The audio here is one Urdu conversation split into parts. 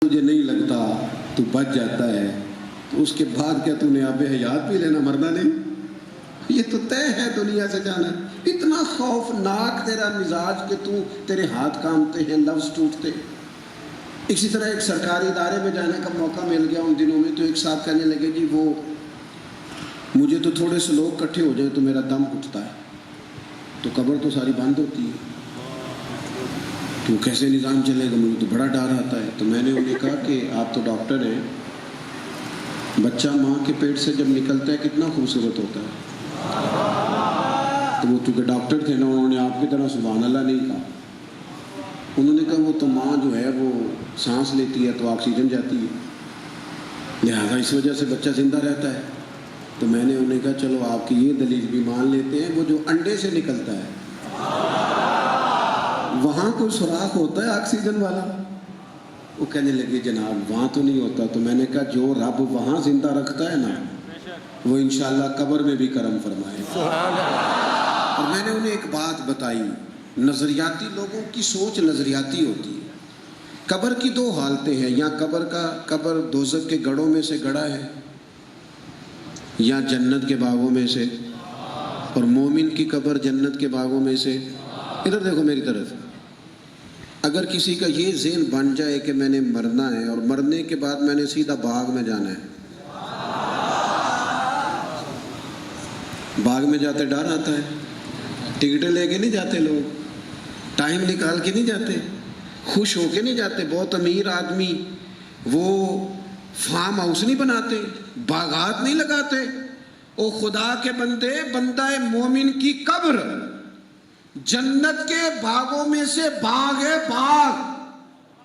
مجھے نہیں لگتا تو بچ جاتا ہے، تو اس کے بعد کیا تو نے آب حیات بھی لینا، مرنا نہیں؟ یہ تو طے ہے دنیا سے جانا۔ اتنا خوفناک تیرا مزاج کہ تیرے ہاتھ کامتے ہیں، لفظ ٹوٹتے۔ اسی طرح ایک سرکاری ادارے میں جانے کا موقع مل گیا ان دنوں میں، تو ایک صاحب کہنے لگے جی وہ مجھے تو تھوڑے سے لوگ اکٹھے ہو جائیں تو میرا دم اٹھتا ہے، تو قبر تو ساری بند ہوتی ہے، تو کیسے نظام چلے گا؟ مجھے تو بڑا ڈر آتا ہے۔ تو میں نے انہیں کہا کہ آپ تو ڈاکٹر ہیں، بچہ ماں کے پیٹ سے جب نکلتا ہے کتنا خوبصورت ہوتا ہے۔ تو وہ چونکہ ڈاکٹر تھے نا، انہوں نے آپ کی طرح سبحان اللہ نہیں کہا، انہوں نے کہا وہ تو ماں جو ہے وہ سانس لیتی ہے تو آکسیجن جاتی ہے، لہٰذا اس وجہ سے بچہ زندہ رہتا ہے۔ تو میں نے انہیں کہا چلو آپ کی یہ دلیل بھی مان لیتے ہیں، وہ جو انڈے سے نکلتا ہے وہاں کوئی سوراخ ہوتا ہے آکسیجن والا؟ وہ کہنے لگے جناب وہاں تو نہیں ہوتا۔ تو میں نے کہا جو رب وہاں زندہ رکھتا ہے نا، وہ انشاءاللہ قبر میں بھی کرم فرمائے۔ اور میں نے انہیں ایک بات بتائی، نظریاتی لوگوں کی سوچ نظریاتی ہوتی ہے۔ قبر کی دو حالتیں ہیں، یا قبر دوزخ کے گڑھوں میں سے گڑھا ہے، یا جنت کے باغوں میں سے، اور مومن کی قبر جنت کے باغوں میں سے۔ ادھر دیکھو میری طرف، اگر کسی کا یہ ذہن بن جائے کہ میں نے مرنا ہے اور مرنے کے بعد میں نے سیدھا باغ میں جانا ہے، باغ میں جاتے ڈر آتا ہے، ٹکٹیں لے کے نہیں جاتے لوگ، ٹائم نکال کے نہیں جاتے، خوش ہو کے نہیں جاتے۔ بہت امیر آدمی وہ فارم ہاؤس نہیں بناتے، باغات نہیں لگاتے۔ او خدا کے بندے، بندہ مومن کی قبر جنت کے باغوں میں سے باغ ہے، باغ،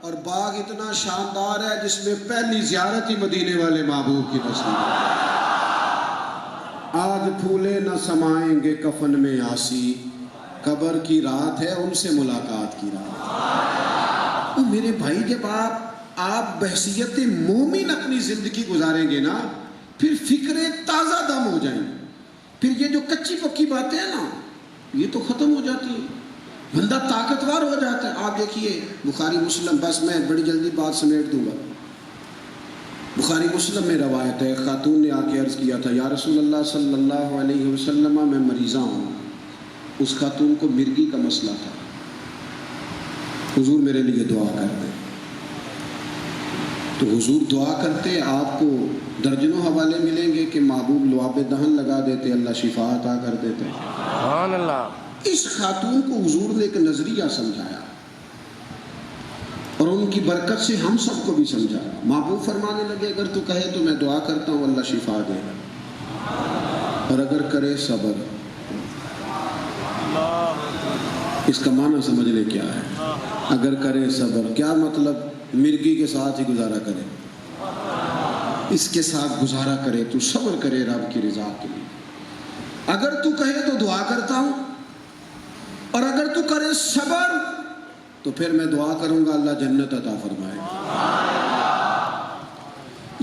اور باغ اتنا شاندار ہے جس میں پہلی زیارت ہی مدینے والے محبوب کی نصیب ہے۔ آج پھولے نہ سمائیں گے کفن میں آسی، قبر کی رات ہے ان سے ملاقات کی رات۔ تو میرے بھائی جب آپ بحثیت مومن اپنی زندگی گزاریں گے نا، پھر فکریں تازہ دم ہو جائیں، پھر یہ جو کچی پکی باتیں ہیں نا یہ تو ختم ہو جاتی ہیں، بندہ طاقتور ہو جاتا ہے۔ آپ دیکھیے بخاری مسلم، بس میں بڑی جلدی بات سمیٹ دوں گا، بخاری مسلم میں روایت ہے، خاتون نے آ کے عرض کیا تھا یا رسول اللہ صلی اللہ علیہ وسلم میں مریضہ ہوں۔ اس خاتون کو مرگی کا مسئلہ تھا، حضور میرے لیے دعا کر دیں۔ تو حضور دعا کرتے، آپ کو درجنوں حوالے ملیں گے کہ محبوب لعاب دہن لگا دیتے، اللہ شفا عطا کر دیتے۔ سبحان اللہ۔ اس خاتون کو حضور نے ایک نظریہ سمجھایا، اور ان کی برکت سے ہم سب کو بھی سمجھایا۔ محبوب فرمانے لگے اگر تو کہے تو میں دعا کرتا ہوں اللہ شفا دے گا، اور اگر کرے صبر۔ اس کا معنی سمجھ لے کیا ہے، اگر کرے صبر کیا مطلب؟ مرگی کے ساتھ ہی گزارا کرے، اس کے ساتھ گزارا کرے، تو صبر کرے رب کی رضا کے لیے۔ اگر تو کہے تو دعا کرتا ہوں، اور اگر تو کرے صبر تو پھر میں دعا کروں گا اللہ جنت عطا فرمائے۔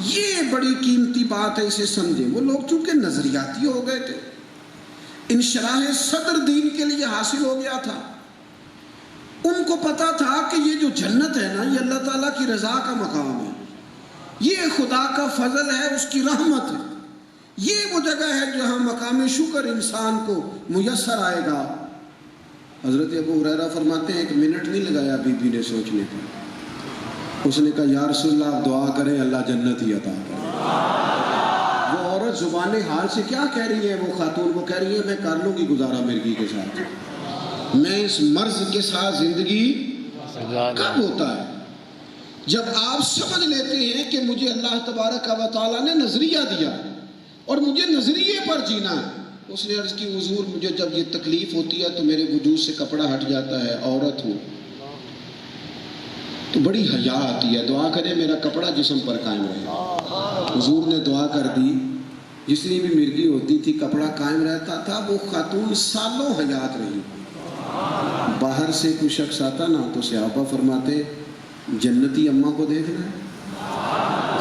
یہ بڑی قیمتی بات ہے، اسے سمجھیں۔ وہ لوگ چونکہ نظریاتی ہو گئے تھے، انشراح صدر دین کے لیے حاصل ہو گیا تھا، ان کو پتا تھا کہ یہ جو جنت ہے نا، یہ اللہ تعالیٰ کی رضا کا مقام ہے، یہ خدا کا فضل ہے، اس کی رحمت ہے، یہ وہ جگہ ہے جہاں مقام شکر انسان کو میسر آئے گا۔ حضرت ابو ہریرہ فرماتے ہیں 1 منٹ نہیں لگایا بی بی نے سوچنے پر، اس نے کہا یا رسول اللہ آپ دعا کریں اللہ جنت ہی عطا کرے۔ وہ عورت زبان حال سے کیا کہہ رہی ہے؟ وہ خاتون وہ کہہ رہی ہے میں کر لوں گی گزارا مرگی کے ساتھ، میں اس مرض کے ساتھ زندگی کب ہوتا ہے؟ جب آپ سمجھ لیتے ہیں کہ مجھے اللہ تبارک و تعالیٰ نے نظریہ دیا اور مجھے نظریے پر جینا ہے۔ اس نے عرض کی حضور مجھے جب یہ تکلیف ہوتی ہے تو میرے وجود سے کپڑا ہٹ جاتا ہے، عورت ہوں تو بڑی حیا آتی ہے، دعا کرے میرا کپڑا جسم پر قائم رہے۔ حضور نے دعا کر دی، جتنی بھی مرگی ہوتی تھی کپڑا قائم رہتا تھا۔ وہ خاتون سالوں حیات رہی۔ باہر سے کوئی شخص آتا نا تو صحابہ فرماتے جنتی اماں کو دیکھنا ہے،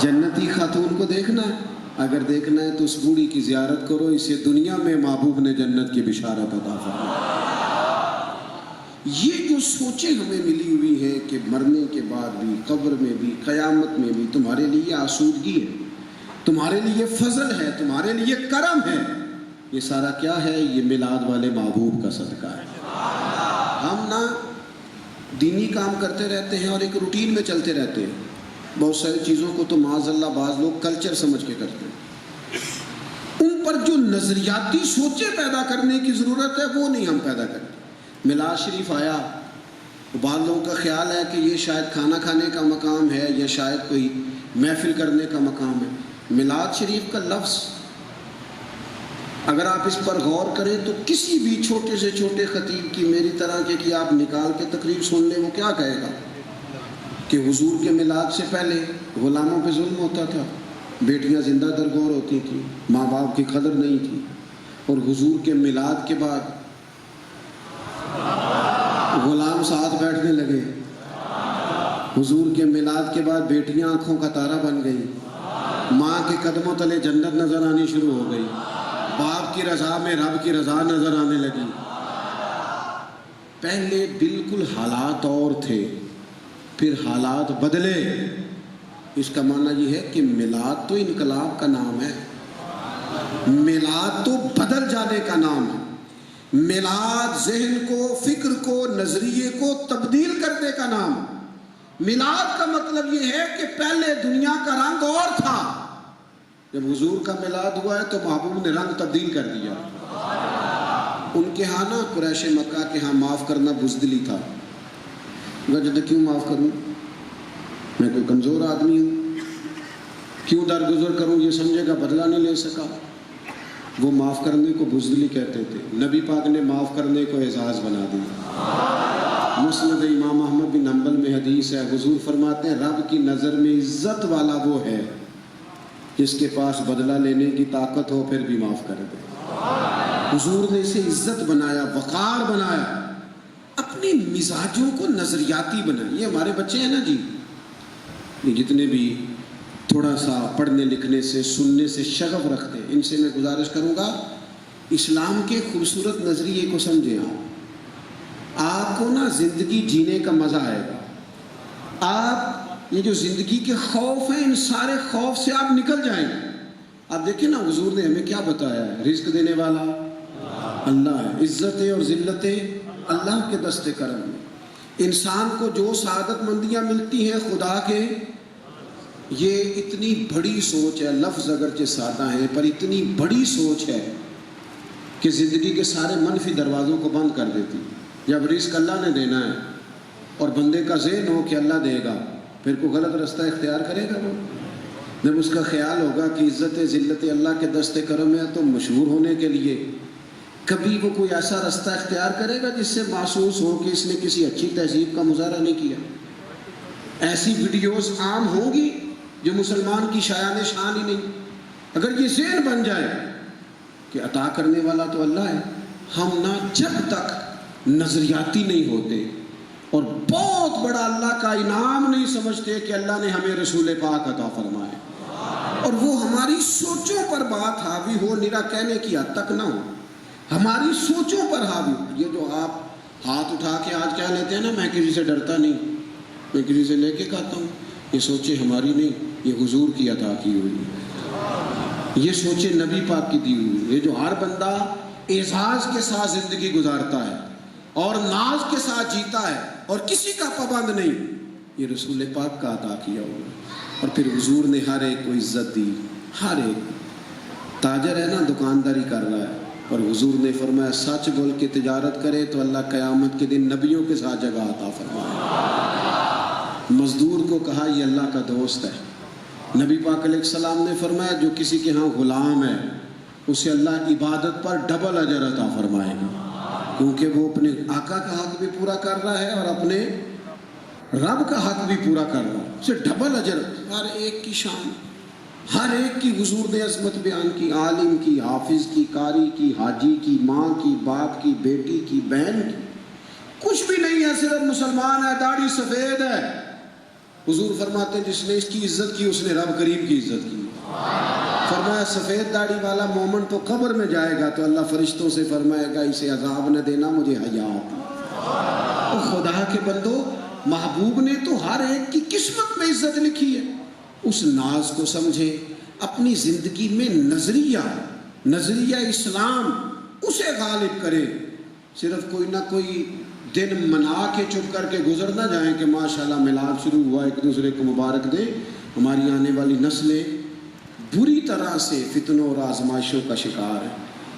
جنتی خاتون کو دیکھنا ہے، اگر دیکھنا ہے تو اس بوڑھی کی زیارت کرو، اسے دنیا میں محبوب نے جنت کی بشارت عطا فرمائی۔ یہ جو سوچیں ہمیں ملی ہوئی ہیں کہ مرنے کے بعد بھی، قبر میں بھی، قیامت میں بھی تمہارے لیے آسودگی ہے، تمہارے لیے فضل ہے، تمہارے لیے کرم ہے، یہ سارا کیا ہے؟ یہ میلاد والے محبوب کا صدقہ ہے۔ ہم نہ دینی کام کرتے رہتے ہیں اور ایک روٹین میں چلتے رہتے ہیں، بہت ساری چیزوں کو تو معاذ اللہ بعض لوگ کلچر سمجھ کے کرتے ہیں، ان پر جو نظریاتی سوچیں پیدا کرنے کی ضرورت ہے وہ نہیں ہم پیدا کرتے۔ میلاد شریف آیا، بعض لوگوں کا خیال ہے کہ یہ شاید کھانا کھانے کا مقام ہے یا شاید کوئی محفل کرنے کا مقام ہے۔ میلاد شریف کا لفظ اگر آپ اس پر غور کریں تو کسی بھی چھوٹے سے چھوٹے خطیب کی، میری طرح کے کہ آپ نکال کے تقریر سن لیں، وہ کیا کہے گا کہ حضور کے میلاد سے پہلے غلاموں پہ ظلم ہوتا تھا، بیٹیاں زندہ درگور ہوتی تھیں، ماں باپ کی قدر نہیں تھی، اور حضور کے میلاد کے بعد غلام ساتھ بیٹھنے لگے، حضور کے میلاد کے بعد بیٹیاں آنکھوں کا تارا بن گئی، ماں کے قدموں تلے جنت نظر آنی شروع ہو گئی، باپ کی رضا میں رب کی رضا نظر آنے لگی۔ پہلے بالکل حالات اور تھے، پھر حالات بدلے۔ اس کا معنی یہ ہے کہ میلاد تو انقلاب کا نام ہے، میلاد تو بدل جانے کا نام ہے، میلاد ذہن کو، فکر کو، نظریے کو تبدیل کرنے کا نام ہے۔ میلاد کا مطلب یہ ہے کہ پہلے دنیا کا رنگ اور تھا، جب حضور کا میلاد ہوا ہے تو محبوب نے رنگ تبدیل کر دیا۔ ان کے ہاں نا، قریش مکہ کے ہاں معاف کرنا بزدلی تھا۔ وجہ کیوں معاف کروں؟ میں کوئی کمزور آدمی ہوں، کیوں درگزر کروں؟ یہ سمجھے گا بدلہ نہیں لے سکا۔ وہ معاف کرنے کو بزدلی کہتے تھے، نبی پاک نے معاف کرنے کو اعزاز بنا دیا۔ مسند امام احمد بن حنبل میں حدیث ہے، حضور فرماتے ہیں رب کی نظر میں عزت والا وہ ہے جس کے پاس بدلہ لینے کی طاقت ہو پھر بھی معاف کر دے۔ حضور نے اسے عزت بنایا، وقار بنایا، اپنی مزاجوں کو نظریاتی بنایا۔ یہ ہمارے بچے ہیں نا جی، یہ جتنے بھی تھوڑا سا پڑھنے لکھنے سے، سننے سے شغف رکھتے ہیں، ان سے میں گزارش کروں گا اسلام کے خوبصورت نظریے کو سمجھیں۔ آپ کو نا زندگی جینے کا مزہ آئے گا۔ آپ یہ جو زندگی کے خوف ہیں، ان سارے خوف سے آپ نکل جائیں گے۔ آپ دیکھیں نا، حضور نے ہمیں کیا بتایا ہے؟ رزق دینے والا اللہ ہے، عزتیں اور ذلتیں اللہ کے دست کرم میں۔ انسان کو جو سعادت مندیاں ملتی ہیں خدا کے، یہ اتنی بڑی سوچ ہے، لفظ اگرچہ سادہ ہیں پر اتنی بڑی سوچ ہے کہ زندگی کے سارے منفی دروازوں کو بند کر دیتی۔ جب رزق اللہ نے دینا ہے اور بندے کا ذہن ہو کہ اللہ دے گا، پھر کوئی غلط رستہ اختیار کرے گا وہ؟ جب اس کا خیال ہوگا کہ عزت ذلت اللہ کے دست کرم ہے تو مشہور ہونے کے لیے کبھی وہ کوئی ایسا رستہ اختیار کرے گا جس سے محسوس ہو کہ اس نے کسی اچھی تہذیب کا مظاہرہ نہیں کیا۔ ایسی ویڈیوز عام ہوں گی جو مسلمان کی شایان شان ہی نہیں۔ اگر یہ ذہن بن جائے کہ عطا کرنے والا تو اللہ ہے، ہم نہ جب تک نظریاتی نہیں ہوتے اور بہت بڑا اللہ کا انعام نہیں سمجھتے کہ اللہ نے ہمیں رسول پاک عطا فرمائے، اور وہ ہماری سوچوں پر بات حاوی ہو، نرا کہنے کی حد تک نہ ہو، ہماری سوچوں پر حاوی ہو۔ یہ جو آپ ہاتھ اٹھا کے آج کہہ لیتے ہیں نا، میں کسی سے ڈرتا نہیں، میں کسی سے لے کے کھاتا ہوں، یہ سوچیں ہماری نہیں، یہ حضور کی عطا کی ہوئی، یہ سوچیں نبی پاک کی دی ہوئی۔ یہ جو ہر بندہ اعزاز کے ساتھ زندگی گزارتا ہے اور ناز کے ساتھ جیتا ہے اور کسی کا پابند نہیں، یہ رسول پاک کا عطا کیا ہوا۔ اور پھر حضور نے ہر ایک کو عزت دی، ہر ایک تاجر ہے نا، دکانداری کر رہا ہے، اور حضور نے فرمایا سچ بول کے تجارت کرے تو اللہ قیامت کے دن نبیوں کے ساتھ جگہ عطا فرمائے۔ مزدور کو کہا یہ اللہ کا دوست ہے۔ نبی پاک علیہ السلام نے فرمایا جو کسی کے ہاں غلام ہے اسے اللہ عبادت پر ڈبل اجر عطا فرمائے گا، کیونکہ وہ اپنے آقا کا حق بھی پورا کر رہا ہے اور اپنے رب کا حق بھی پورا کر رہا ہے، اسے ڈبل اجر۔ ہر ایک کی شان، ہر ایک کی حضور نے عظمت بیان کی، عالم کی، حافظ کی، قاری کی، حاجی کی، ماں کی، باپ کی، بیٹی کی، بہن کی، کچھ بھی نہیں ہے، صرف مسلمان ہے، داڑھی سفید ہے۔ حضور فرماتے ہیں جس نے اس کی عزت کی اس نے رب کریم کی عزت کی۔ فرمایا سفید داڑھی والا مومن تو قبر میں جائے گا تو اللہ فرشتوں سے فرمائے گا اسے عذاب نہ دینا، مجھے حیا آتی۔ تو خدا کے بندو، محبوب نے تو ہر ایک کی قسمت میں عزت لکھی ہے، اس ناز کو سمجھے، اپنی زندگی میں نظریہ اسلام اسے غالب کرے، صرف کوئی نہ کوئی دن منا کے چپ کر کے گزر نہ جائیں کہ ماشاءاللہ میلاد شروع ہوا، ایک دوسرے کو مبارک دیں۔ ہماری آنے والی نسلیں بری طرح سے فتنوں اور آزمائشوں کا شکار ہے،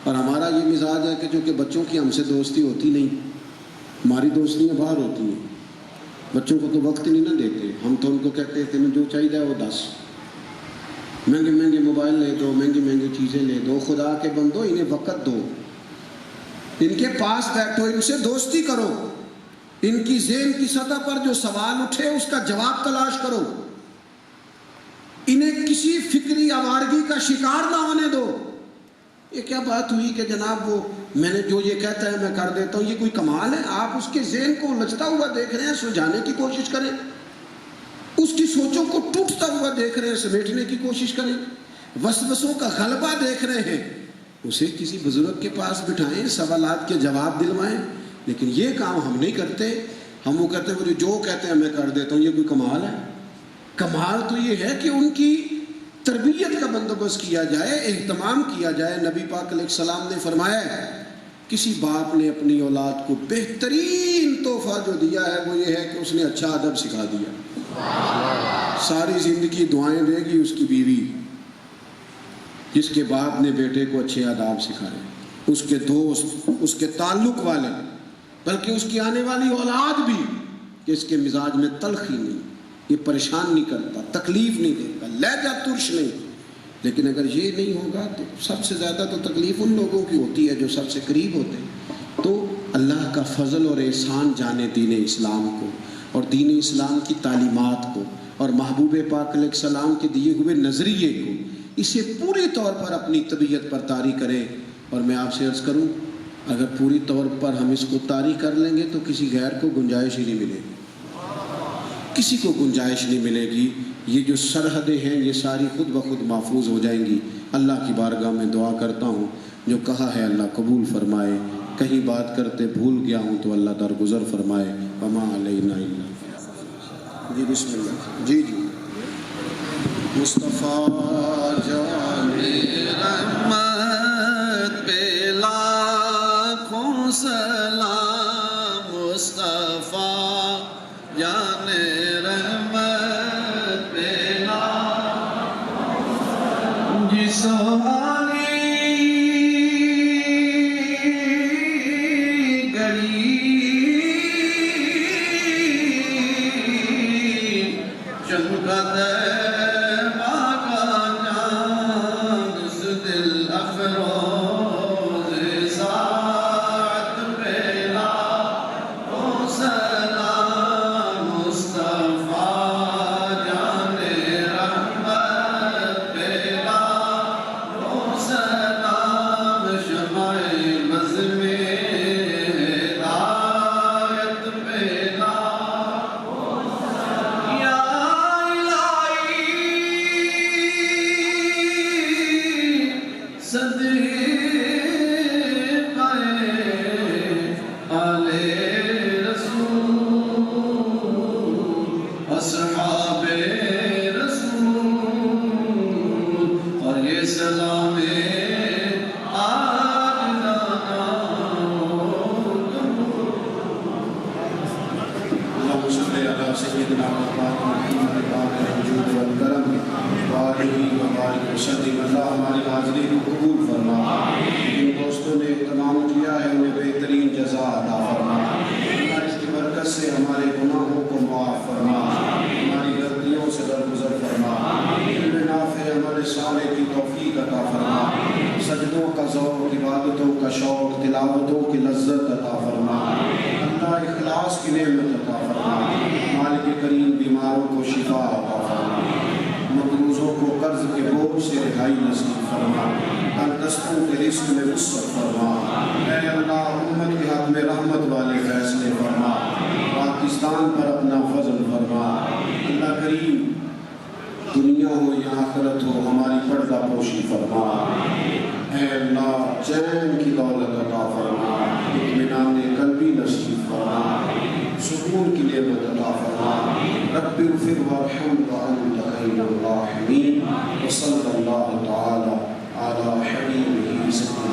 اور ہمارا یہ مزاج ہے کہ جو کہ بچوں کی ہم سے دوستی ہوتی نہیں، ہماری دوستیاں باہر ہوتی ہیں، بچوں کو تو وقت نہیں نہ دیتے، ہم تو ان کو کہتے ہیں تمہیں جو چاہیے وہ دس، مہنگے مہنگے موبائل لے دو، مہنگی مہنگی چیزیں لے دو۔ خدا کے بندو انہیں وقت دو، ان کے پاس بیٹھو، ان سے دوستی کرو، ان کی ذہن کی سطح پر جو سوال اٹھے اس کا جواب تلاش کرو، انہیں کسی فکری آوارگی کا شکار نہ ہونے دو۔ یہ کیا بات ہوئی کہ جناب وہ میں نے جو یہ کہتا ہے میں کر دیتا ہوں، یہ کوئی کمال ہے؟ آپ اس کے ذہن کو لچتا ہوا دیکھ رہے ہیں، سلجھانے کی کوشش کریں، اس کی سوچوں کو ٹوٹتا ہوا دیکھ رہے ہیں، سمیٹنے کی کوشش کریں، وسوسوں کا غلبہ دیکھ رہے ہیں، اسے کسی بزرگ کے پاس بٹھائیں، سوالات کے جواب دلوائیں۔ لیکن یہ کام ہم نہیں کرتے، ہم وہ کہتے ہیں مجھے جو کہتے ہیں میں کر دیتا ہوں۔ یہ کوئی کمال ہے؟ کمال تو یہ ہے کہ ان کی تربیت کا بندوبست کیا جائے، اہتمام کیا جائے۔ نبی پاک علیہ السلام نے فرمایا ہے کسی باپ نے اپنی اولاد کو بہترین تحفہ جو دیا ہے وہ یہ ہے کہ اس نے اچھا ادب سکھا دیا۔ ساری زندگی دعائیں دے گی اس کی بیوی، جس کے باپ نے بیٹے کو اچھے آداب سکھائے، اس کے دوست، اس کے تعلق والے، بلکہ اس کی آنے والی اولاد بھی، کہ اس کے مزاج میں تلخی نہیں، یہ پریشان نہیں کرتا، تکلیف نہیں دیتا، لہجہ ترش نہیں۔ لیکن اگر یہ نہیں ہوگا تو سب سے زیادہ تو تکلیف ان لوگوں کی ہوتی ہے جو سب سے قریب ہوتے ہیں۔ تو اللہ کا فضل اور احسان جانے دین اسلام کو اور دین اسلام کی تعلیمات کو اور محبوب پاک علیہ السلام کے دیے ہوئے نظریے کو، اسے پوری طور پر اپنی طبیعت پر طاری کریں۔ اور میں آپ سے عرض کروں، اگر پوری طور پر ہم اس کو طاری کر لیں گے تو کسی غیر کو گنجائش ہی نہیں ملے گی، کسی کو گنجائش نہیں ملے گی۔ یہ جو سرحدیں ہیں یہ ساری خود بخود محفوظ ہو جائیں گی۔ اللہ کی بارگاہ میں دعا کرتا ہوں، جو کہا ہے اللہ قبول فرمائے، کہیں بات کرتے بھول گیا ہوں تو اللہ درگزر فرمائے۔ وما علینا الا البلاغ۔ جی بسم اللہ۔ جی مصطفیٰ جان رحمت پہ لاکھوں سلام، مصطفیٰ جان رحمت پہ لاکھوں سلام، جس حالی گری چمکت اللہ ہماری حاضری کو قبول فرما، جن دوستوں نے اہتمام کیا ہے انہیں بہترین جزا عطا فرما، اللہ اس کی برکت سے ہمارے گناہوں کو معاف فرما، ہماری غلطیوں سے درگزر فرما، علم نافع عمل صالح کی توفیق عطا فرما، سجدوں کا ذوق، عبادتوں کا شوق، تلاوتوں کی لذت عطا فرما، اللہ اخلاص کی نعمت عطا فرما، مالک کریم بیماروں کو شفا عطا فرما، مقروضوں کو قرض کے بوجھ سے رہائی نصیب فرما، تنگدستوں کے رزق میں وسعت فرما، اے اللہ امت کے حق میں رحمت والے فیصلے فرما، پاکستان پر اپنا فضل فرما، اللہ کریم دنیا ہو یا آخرت ہو ہماری پردہ پوشی فرما، اے اللہ چین کی دولت عطا فرما، اطمینان قلبی نصیب فرما، سکون کی نعمت عطا فرما. رب اغفر وارحم وانت خیر الراحمین. وصلی اللہ تعالی علی حبیبہ سیدنا